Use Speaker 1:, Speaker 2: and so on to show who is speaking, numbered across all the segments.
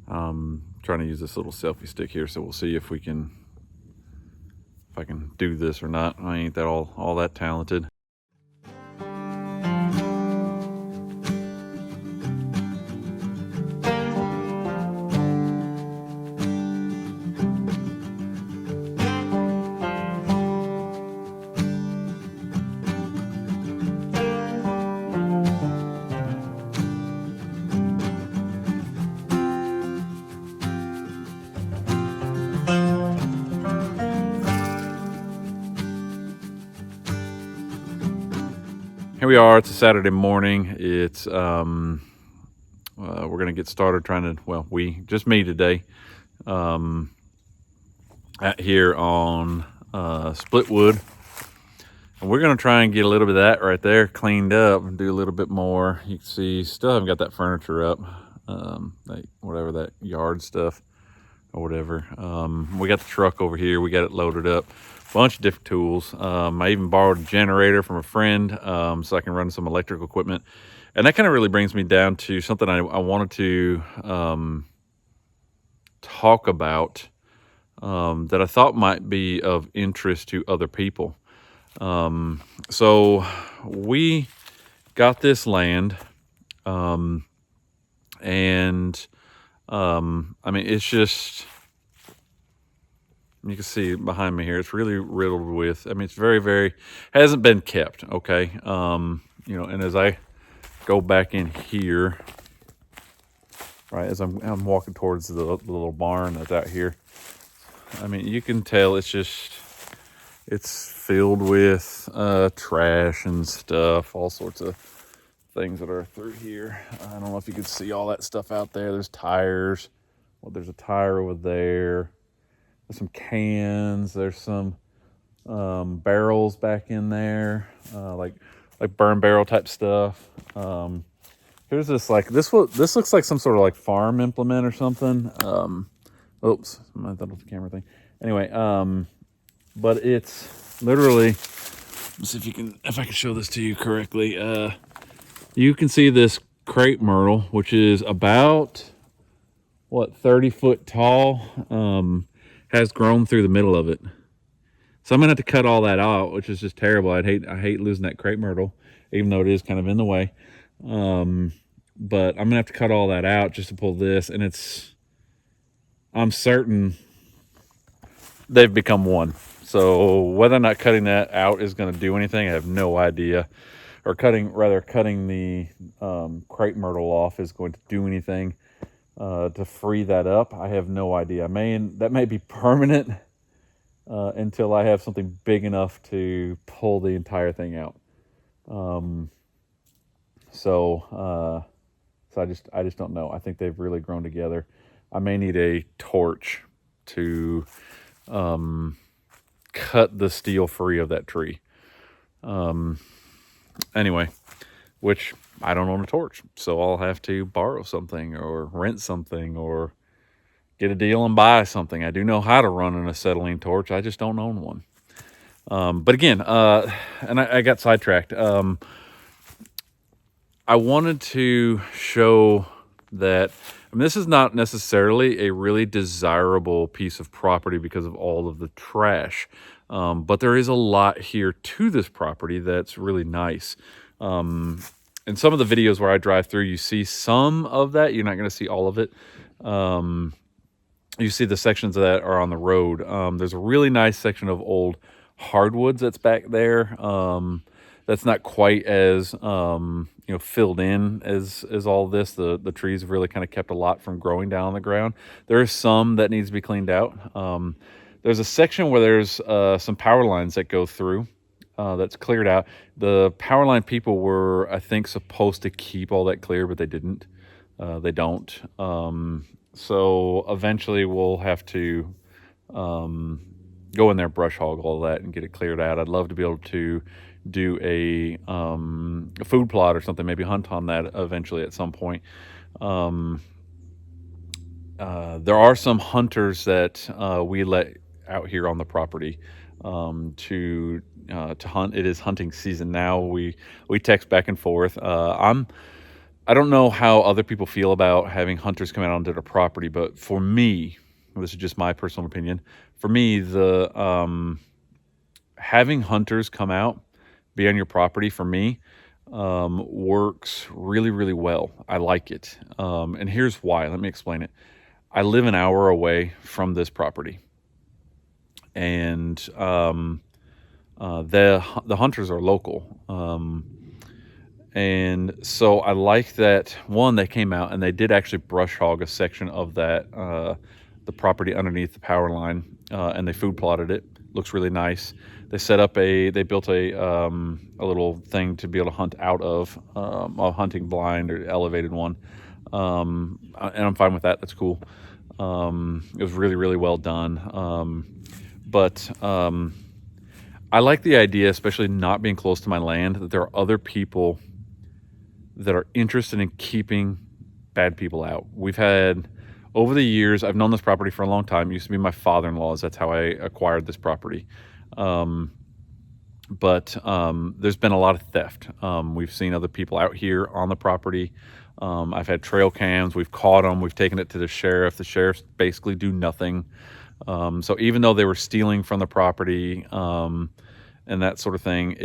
Speaker 1: Trying to use this little selfie stick here, so we'll see if I can do this or not. I ain't that all that talented. Here we are. It's a Saturday morning. It's we're gonna get started trying to, well, just me today, at here on Splitwood, and we're gonna try and get a little bit of that right there cleaned up and do a little bit more. You can see, still haven't got that furniture up, whatever that yard stuff or whatever. We got the truck over here. We got it loaded up. Bunch of different tools. I even borrowed a generator from a friend, so I can run some electrical equipment. And that kind of really brings me down to something I wanted to talk about, that I thought might be of interest to other people. So we got this land, and I mean, it's just, you can see behind me here, it's really riddled with, I mean, it's very, hasn't been kept, okay? You know, and as I go back in here, right, as I'm walking towards the little barn that's out here, I mean, you can tell it's filled with trash and stuff, all sorts of things that are through here. I don't know if you can see all that stuff out there. There's tires. Well, there's a tire over there. There's some cans. There's some barrels back in there, like burn barrel type stuff. Here's this, like, this looks like some sort of like farm implement or something. Oops, I thought it was the camera thing. Anyway, but it's literally, let's see if I can show this to you correctly. You can see this crepe myrtle, which is about, what, 30 foot tall, has grown through the middle of it. So I'm gonna have to cut all that out, which is just terrible. I hate losing that crepe myrtle, even though it is kind of in the way. But I'm gonna have to cut all that out just to pull this, and I'm certain they've become one. So whether or not cutting that out is gonna do anything, I have no idea. Or cutting the crepe myrtle off is going to do anything to free that up, I have no idea. That may be permanent until I have something big enough to pull the entire thing out. So I just don't know. I think they've really grown together. I may need a torch to cut the steel free of that tree. Anyway, which I don't own a torch, so I'll have to borrow something or rent something or get a deal and buy something. I do know how to run an acetylene torch. I just don't own one. But again, and I got sidetracked. I wanted to show that, I mean, this is not necessarily a really desirable piece of property because of all of the trash. But there is a lot here to this property that's really nice. In some of the videos where I drive through, you see some of that. You're not going to see all of it. You see the sections that are on the road. There's a really nice section of old hardwoods that's back there. That's not quite as filled in as all this. The trees have really kind of kept a lot from growing down on the ground. There is some that needs to be cleaned out. There's a section where there's some power lines that go through. That's cleared out. The power line people were, I think, supposed to keep all that clear, but they didn't. They don't. So eventually we'll have to go in there, brush hog all that, and get it cleared out. I'd love to be able to do a food plot or something, maybe hunt on that eventually at some point. There are some hunters that we let out here on the property to hunt. It is hunting season now. We text back and forth. I'm I don't know how other people feel about having hunters come out onto their property, but for me, this is just my personal opinion. For me, the having hunters come out, be on your property, for me, works really, really well. I like it, and here's why. Let me explain it. I live an hour away from this property, and the hunters are local. And so I like that, one, they came out and they did actually brush hog a section of that, the property underneath the power line, and they food plotted it. Looks really nice. They set up they built a little thing to be able to hunt out of, a hunting blind or elevated one. And I'm fine with that. That's cool. It was really, really well done. But I like the idea, especially not being close to my land, that there are other people that are interested in keeping bad people out. We've had, over the years, I've known this property for a long time. It used to be my father-in-law's. That's how I acquired this property. But there's been a lot of theft. We've seen other people out here on the property. I've had trail cams. We've caught them. We've taken it to the sheriff. The sheriffs basically do nothing. So even though they were stealing from the property, and that sort of thing,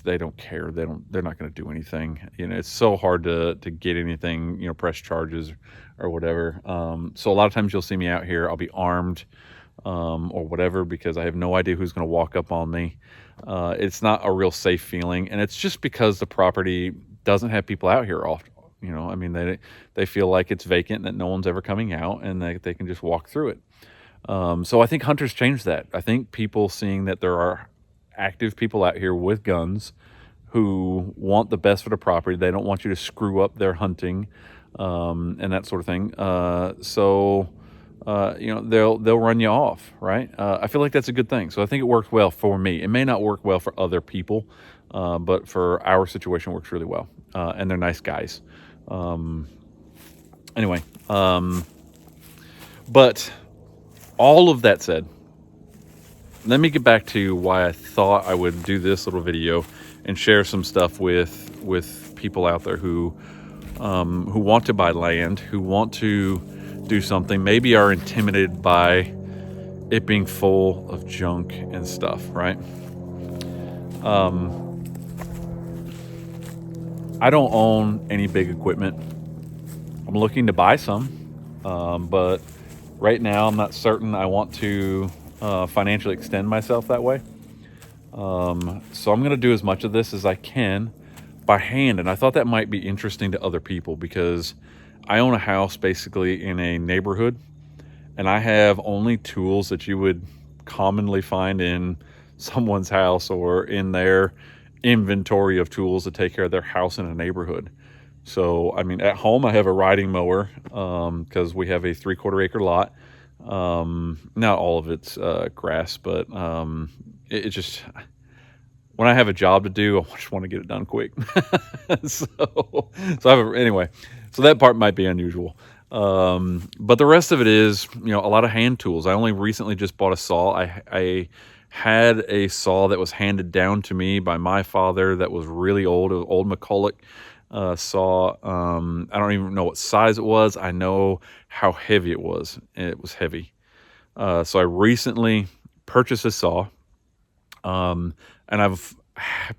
Speaker 1: they don't care. They're not going to do anything. It's so hard to get anything, press charges or whatever. So a lot of times you'll see me out here, I'll be armed, or whatever, because I have no idea who's going to walk up on me. It's not a real safe feeling. And it's just because the property doesn't have people out here often. I mean, they feel like it's vacant, that no one's ever coming out, and they can just walk through it. So I think hunters changed that. I think people seeing that there are active people out here with guns who want the best for the property. They don't want you to screw up their hunting, and that sort of thing. So they'll run you off, right? I feel like that's a good thing. So I think it works well for me. It may not work well for other people, but for our situation, it works really well. And they're nice guys. Anyway, but all of that said, let me get back to why I thought I would do this little video and share some stuff with people out there who want to buy land, who want to do something, maybe are intimidated by it being full of junk and stuff, right? I don't own any big equipment. I'm looking to buy some, but right now I'm not certain I want to financially extend myself that way. So I'm going to do as much of this as I can by hand. And I thought that might be interesting to other people, because I own a house basically in a neighborhood, and I have only tools that you would commonly find in someone's house or in their inventory of tools to take care of their house in a neighborhood. So, I mean, at home I have a riding mower, because we have a 3/4 acre lot. Not all of it's grass, but it just, when I have a job to do, I just want to get it done quick. Anyway, so that part might be unusual. But the rest of it is, a lot of hand tools. I only recently just bought a saw. I had a saw that was handed down to me by my father that was really old. It was old McCulloch saw. I don't even know what size it was. I know how heavy it was. It was heavy. So I recently purchased a saw, and I've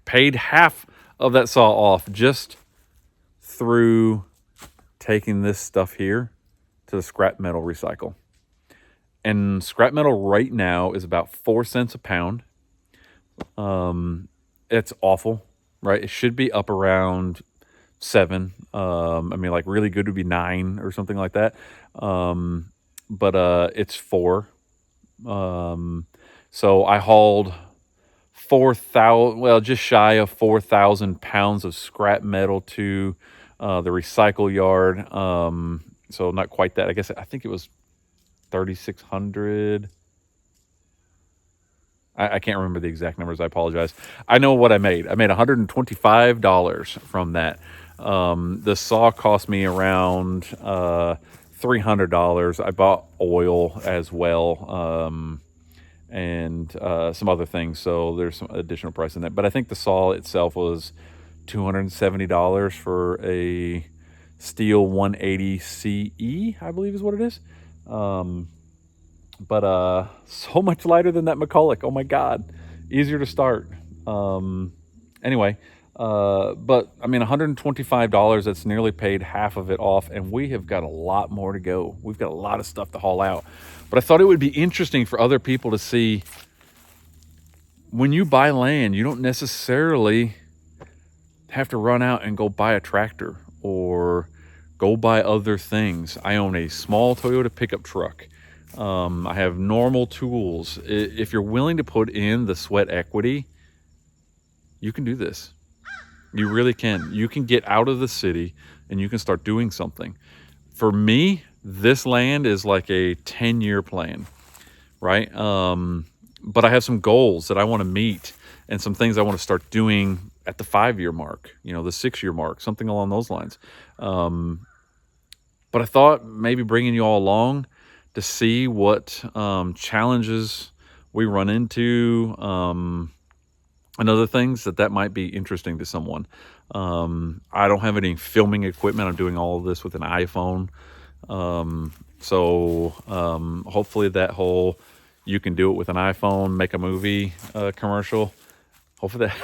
Speaker 1: paid half of that saw off just through taking this stuff here to the scrap metal recycle. And scrap metal right now is about 4 cents a pound. It's awful, right? It should be up around 7. I mean, like really good would be 9 or something like that. But it's 4. So I hauled 4,000, well, just shy of 4,000 pounds of scrap metal to the recycle yard. So not quite that. I think it was 3,600. I can't remember the exact numbers. I apologize. I know what I made. I made $125 from that. The saw cost me around $300. I bought oil as well, and some other things. So there's some additional price in that. But I think the saw itself was $270 for a Steel 180 CE, I believe is what it is. But so much lighter than that McCulloch. Oh my God, easier to start. Anyway, but I mean, $125. That's nearly paid half of it off, and we have got a lot more to go. We've got a lot of stuff to haul out. But I thought it would be interesting for other people to see. When you buy land, you don't necessarily have to run out and go buy a tractor or go buy other things. I own a small Toyota pickup truck. I have normal tools. If you're willing to put in the sweat equity, you can do this. You really can. You can get out of the city and you can start doing something. For me, this land is like a 10-year plan, right? But I have some goals that I want to meet and some things I want to start doing at the 5-year mark, the 6-year mark, something along those lines. But I thought maybe bringing you all along to see what challenges we run into, and other things that might be interesting to someone. I don't have any filming equipment. I'm doing all of this with an iPhone. So hopefully that whole you can do it with an iPhone, make a movie commercial. Hopefully that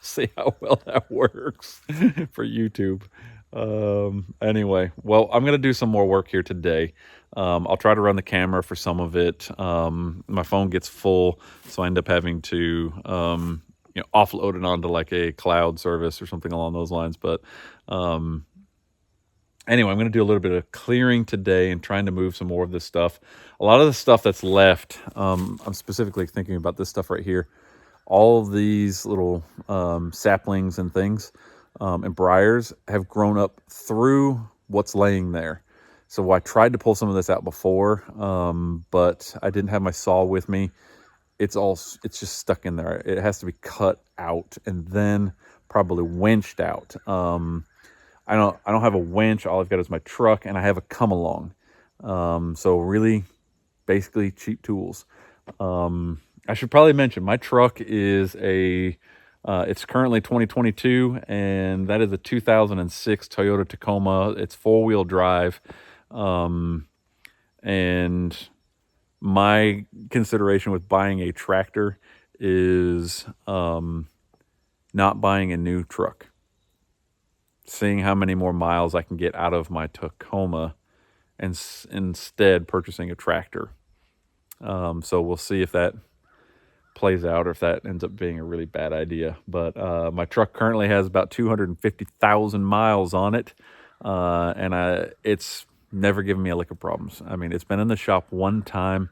Speaker 1: see how well that works for YouTube. Anyway, well, I'm gonna do some more work here today. I'll try to run the camera for some of it. My phone gets full, so I end up having to offload it onto like a cloud service or something along those lines. But anyway, I'm going to do a little bit of clearing today and trying to move some more of this stuff. A lot of the stuff that's left, I'm specifically thinking about this stuff right here. All of these little saplings and things and briars have grown up through what's laying there. So I tried to pull some of this out before, but I didn't have my saw with me. It's just stuck in there. It has to be cut out and then probably winched out. I don't have a winch. All I've got is my truck, and I have a come along. So really, basically cheap tools. I should probably mention my truck is it's currently 2022, and that is a 2006 Toyota Tacoma. It's 4-wheel drive, and my consideration with buying a tractor is not buying a new truck. Seeing how many more miles I can get out of my Tacoma and instead purchasing a tractor. So we'll see if that plays out or if that ends up being a really bad idea. But my truck currently has about 250,000 miles on it, and it's never given me a lick of problems. I mean, it's been in the shop one time.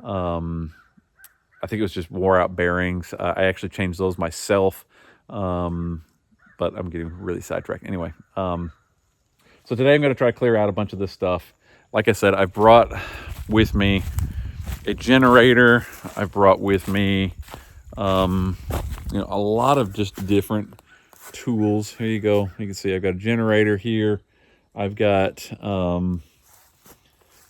Speaker 1: I think it was just wore out bearings. I actually changed those myself, but I'm getting really sidetracked. Anyway, so today I'm going to try to clear out a bunch of this stuff. Like I said, I brought with me a generator. I brought with me, a lot of just different tools. Here you go. You can see I've got a generator here. I've got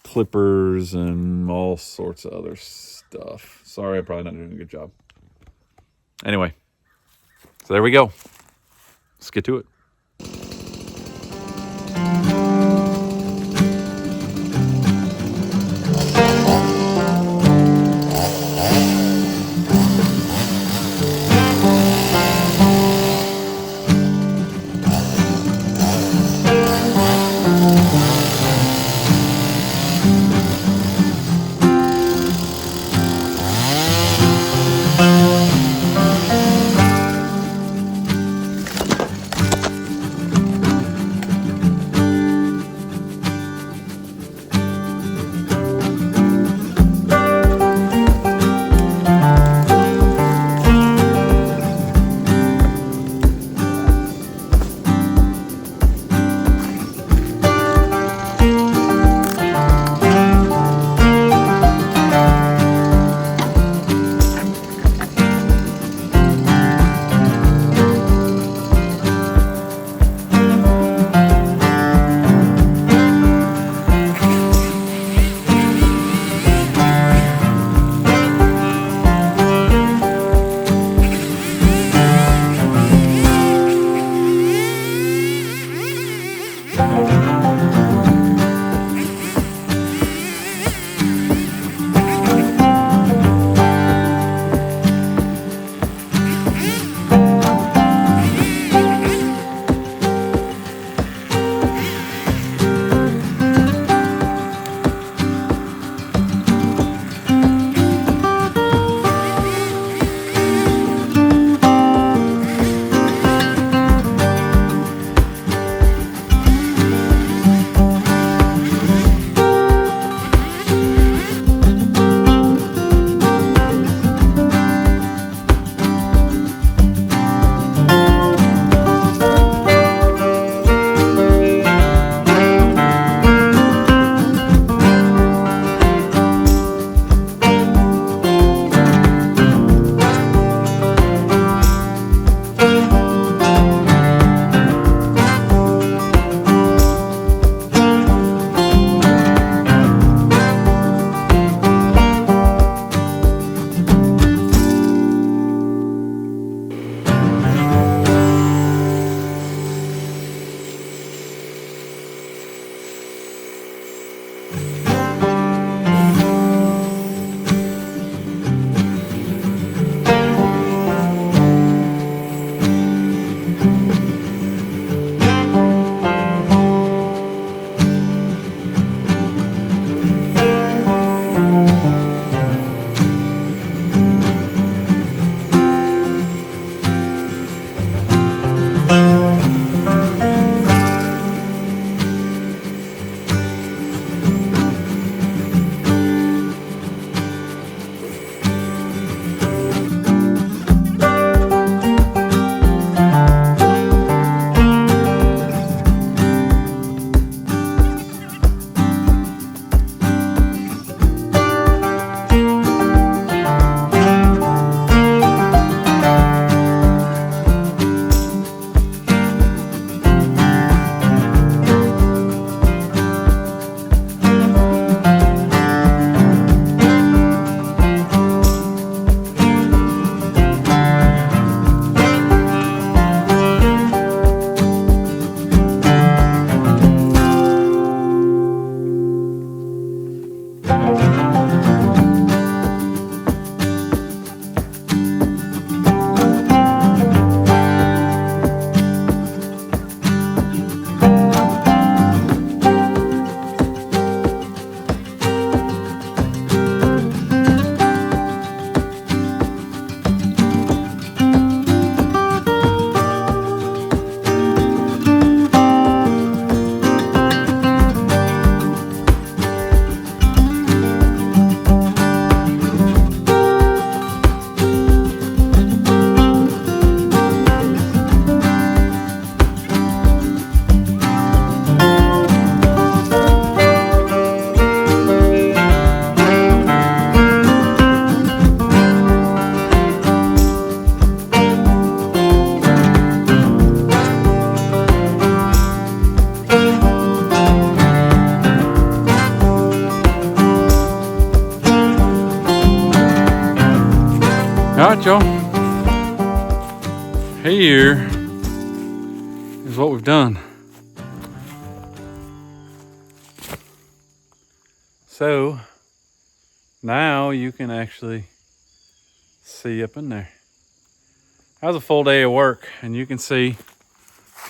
Speaker 1: clippers and all sorts of other stuff. Sorry, I'm probably not doing a good job. Anyway, so there we go. Let's get to it. right, y'all. Here is what we've done. So now you can actually see up in there. That was a full day of work, and you can see,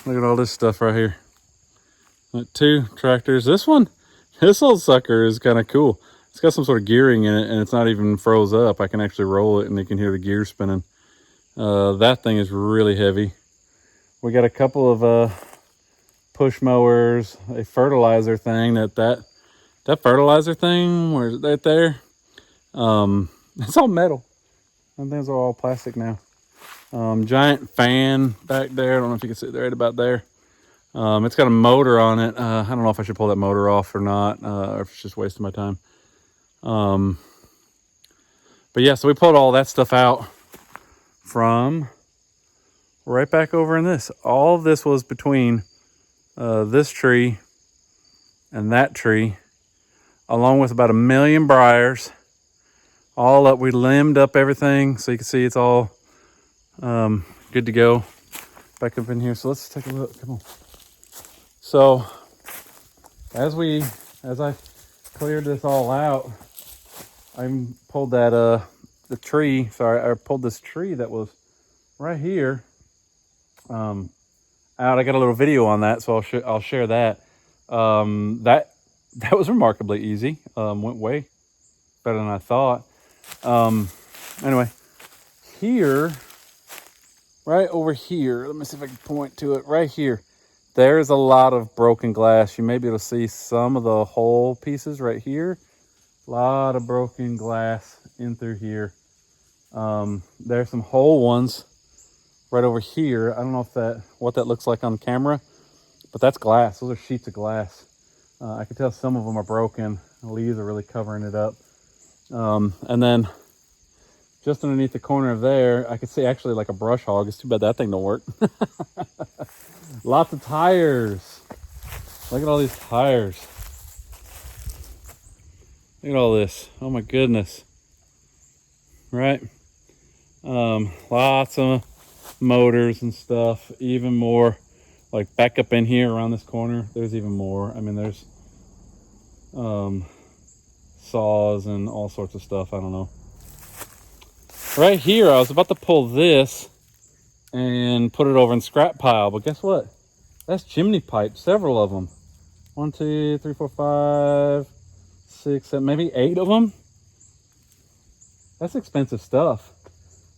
Speaker 1: look at all this stuff right here. Like 2 tractors. This little sucker is kind of cool. It's got some sort of gearing in it, and it's not even froze up. I can actually roll it, and you can hear the gears spinning. That thing is really heavy. We got a couple of push mowers, a fertilizer thing. That fertilizer thing, where's it right there? It's all metal. Them things are all plastic now. Giant fan back there. I don't know if you can see it right about there. It's got a motor on it. I don't know if I should pull that motor off or not, or if it's just wasting my time. But yeah, so we pulled all that stuff out from right back over in this. All of this was between this tree and that tree, along with about 1 million briars. All up, we limbed up everything so you can see it's all good to go back up in here. So let's take a look. Come on. So as I cleared this all out, I pulled that I pulled this tree that was right here out. I got a little video on that, so I'll share that. That was remarkably easy. Went way better than I thought. Anyway, here, right over here, let me see if I can point to it. Right here, there's a lot of broken glass. You may be able to see some of the whole pieces right here. A lot of broken glass in through here. There's some whole ones right over here. I don't know what that looks like on camera, but that's glass. Those are sheets of glass. I can tell some of them are broken. The leaves are really covering it up. And then just underneath the corner of there, I could see actually like a brush hog. It's too bad that thing don't work. Lots of tires. Look at all these tires. Look at all this. Oh my goodness. Right? Lots of motors and stuff. Even more like back up in here around this corner. There's even more. I mean, there's saws and all sorts of stuff. I don't know. Right here, I was about to pull this and put it over in scrap pile, but guess what? That's chimney pipe, several of them. 1, 2, 3, 4, 5, 6, 7, maybe 8 of them. That's expensive stuff.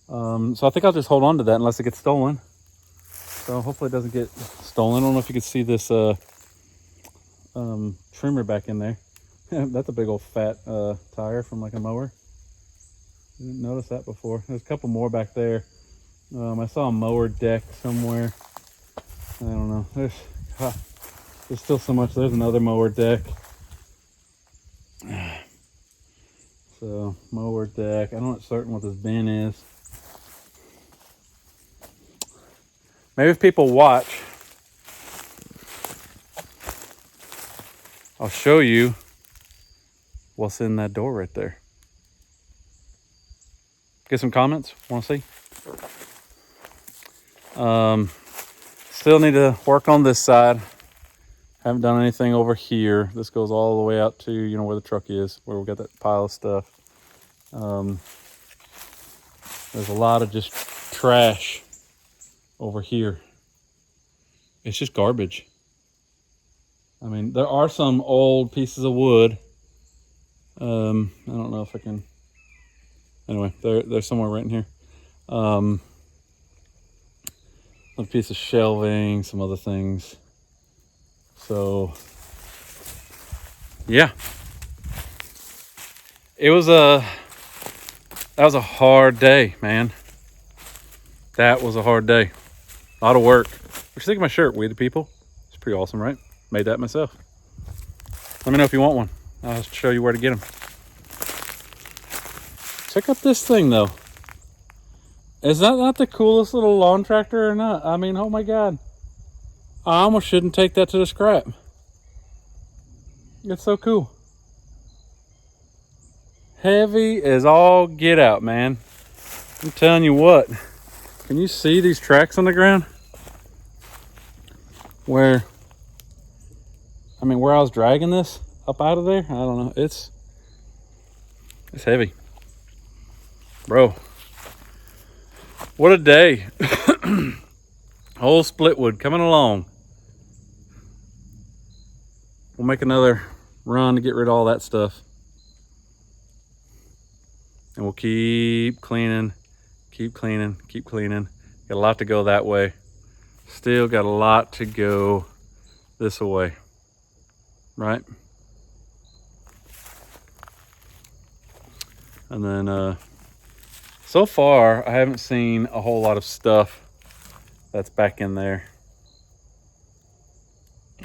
Speaker 1: So I think I'll just hold on to that unless it gets stolen. So hopefully it doesn't get stolen. I don't know if you can see this trimmer back in there. That's a big old fat tire from like a mower. Didn't notice that before. There's a couple more back there. I saw a mower deck somewhere. I don't know. There's still so much. There's another mower deck. So mower deck. I'm not certain what this bin is. Maybe if people watch, I'll show you what's in that door right there. Get some comments. Want to see? Still need to work on this side. Haven't done anything over here. This goes all the way out to, where the truck is, where we got that pile of stuff. There's a lot of just trash over here. It's just garbage. I mean, there are some old pieces of wood. I don't know if I can. Anyway, they're somewhere right in here. A piece of shelving, some other things. So, yeah. That was a hard day, man. That was a hard day. A lot of work. What you think of my shirt, We the People? It's pretty awesome, right? Made that myself. Let me know if you want one. I'll show you where to get them. Check out this thing, though. Is that not the coolest little lawn tractor or not? I mean, oh my God. I almost shouldn't take that to the scrap. It's so cool. Heavy as all get out, man. I'm telling you what, can you see these tracks on the ground? Where I was dragging this up out of there, I don't know, it's heavy. Bro, what a day. Whole Splitwood coming along. We'll make another run to get rid of all that stuff. And we'll keep cleaning, keep cleaning, keep cleaning. Got a lot to go that way. Still got a lot to go this way, right? And then so far, I haven't seen a whole lot of stuff that's back in there.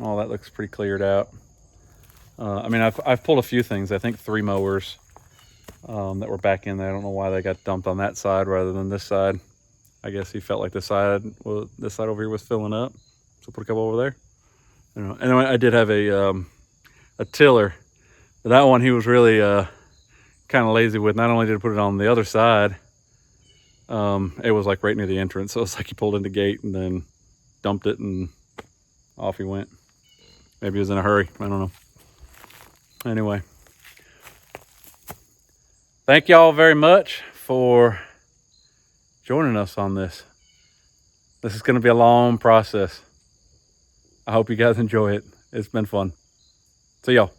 Speaker 1: Oh, that looks pretty cleared out. I mean, I've pulled a few things. I think 3 mowers that were back in there. I don't know why they got dumped on that side rather than this side. I guess he felt like this side over here was filling up, so put a couple over there. And then I did have a tiller. That one he was really kind of lazy with. Not only did he put it on the other side, it was like right near the entrance. So it's like he pulled in the gate and then dumped it and off he went. Maybe he was in a hurry. I don't know. Anyway, thank y'all very much for joining us on this. This is going to be a long process. I hope you guys enjoy it. It's been fun. See y'all.